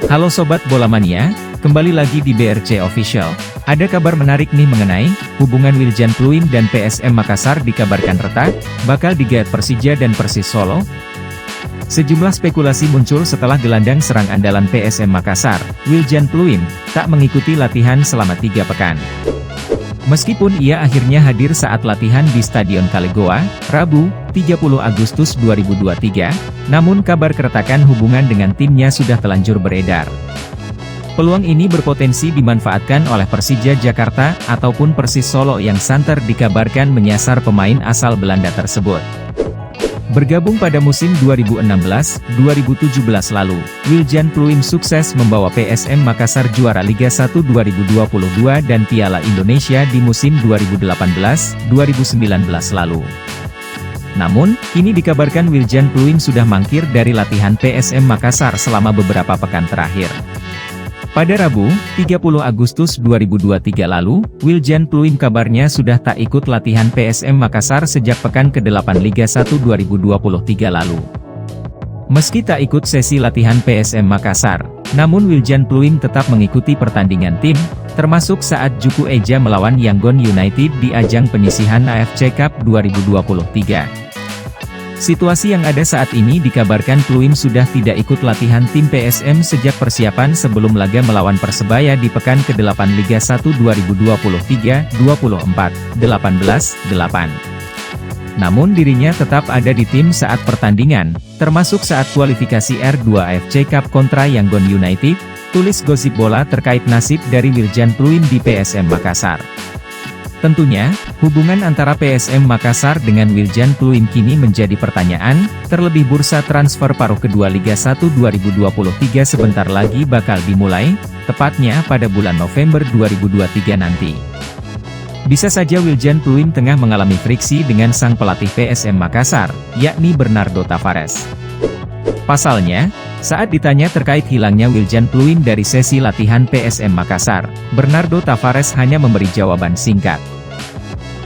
Halo Sobat Bola Mania, kembali lagi di BRC Official. Ada kabar menarik nih mengenai hubungan Wiljan Pluim dan PSM Makassar dikabarkan retak, bakal digait Persija dan Persis Solo. Sejumlah spekulasi muncul setelah gelandang serang andalan PSM Makassar, Wiljan Pluim, tak mengikuti latihan selama 3 pekan. Meskipun ia akhirnya hadir saat latihan di Stadion Kalegoa, Rabu, 30 Agustus 2023, namun kabar keretakan hubungan dengan timnya sudah telanjur beredar. Peluang ini berpotensi dimanfaatkan oleh Persija Jakarta, ataupun Persis Solo yang santer dikabarkan menyasar pemain asal Belanda tersebut. Bergabung pada musim 2016-2017 lalu, Wiljan Pluim sukses membawa PSM Makassar juara Liga 1 2022 dan Piala Indonesia di musim 2018-2019 lalu. Namun, kini dikabarkan Wiljan Pluim sudah mangkir dari latihan PSM Makassar selama beberapa pekan terakhir. Pada Rabu, 30 Agustus 2023 lalu, Wiljan Pluim kabarnya sudah tak ikut latihan PSM Makassar sejak pekan ke-8 Liga 1 2023 lalu. Meski tak ikut sesi latihan PSM Makassar, namun Wiljan Pluim tetap mengikuti pertandingan tim, termasuk saat Juku Eja melawan Yangon United di ajang penyisihan AFC Cup 2023. Situasi yang ada saat ini dikabarkan Pluim sudah tidak ikut latihan tim PSM sejak persiapan sebelum laga melawan Persebaya di pekan ke-8 Liga 1 2023-24, 18-8. Namun dirinya tetap ada di tim saat pertandingan, termasuk saat kualifikasi R2 AFC Cup kontra Yangon United, tulis Gosip Bola terkait nasib dari Wiljan Pluim di PSM Makassar. Tentunya, hubungan antara PSM Makassar dengan Wiljan Pluim kini menjadi pertanyaan, terlebih bursa transfer paruh kedua Liga 1 2023 sebentar lagi bakal dimulai, tepatnya pada bulan November 2023 nanti. Bisa saja Wiljan Pluim tengah mengalami friksi dengan sang pelatih PSM Makassar, yakni Bernardo Tavares. Pasalnya, saat ditanya terkait hilangnya Wiljan Pluim dari sesi latihan PSM Makassar, Bernardo Tavares hanya memberi jawaban singkat.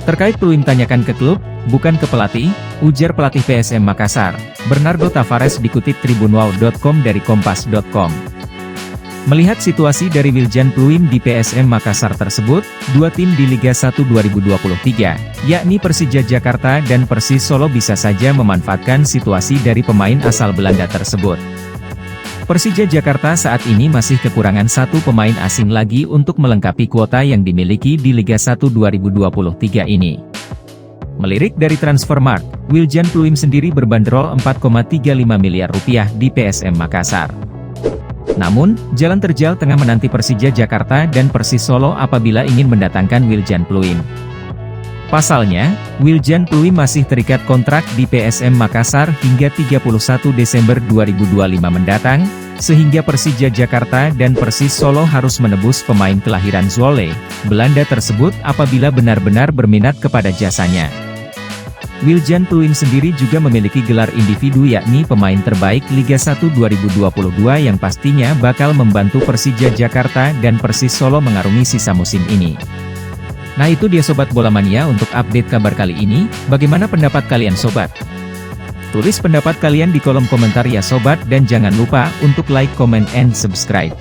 Terkait Pluim tanyakan ke klub, bukan ke pelatih, ujar pelatih PSM Makassar. Bernardo Tavares dikutip tribunwow.com dari kompas.com. Melihat situasi dari Wiljan Pluim di PSM Makassar tersebut, dua tim di Liga 1 2023, yakni Persija Jakarta dan Persis Solo bisa saja memanfaatkan situasi dari pemain asal Belanda tersebut. Persija Jakarta saat ini masih kekurangan satu pemain asing lagi untuk melengkapi kuota yang dimiliki di Liga 1 2023 ini. Melirik dari Transfermarkt, Wiljan Pluim sendiri berbanderol 4,35 miliar rupiah di PSM Makassar. Namun, jalan terjal tengah menanti Persija Jakarta dan Persis Solo apabila ingin mendatangkan Wiljan Pluim. Pasalnya, Wiljan Pluim masih terikat kontrak di PSM Makassar hingga 31 Desember 2025 mendatang, sehingga Persija Jakarta dan Persis Solo harus menebus pemain kelahiran Zwolle, Belanda tersebut apabila benar-benar berminat kepada jasanya. Wiljan Pluim sendiri juga memiliki gelar individu yakni pemain terbaik Liga 1 2022 yang pastinya bakal membantu Persija Jakarta dan Persis Solo mengarungi sisa musim ini. Nah itu dia Sobat Bola Mania untuk update kabar kali ini, bagaimana pendapat kalian Sobat? Tulis pendapat kalian di kolom komentar ya Sobat dan jangan lupa untuk like, comment, and subscribe.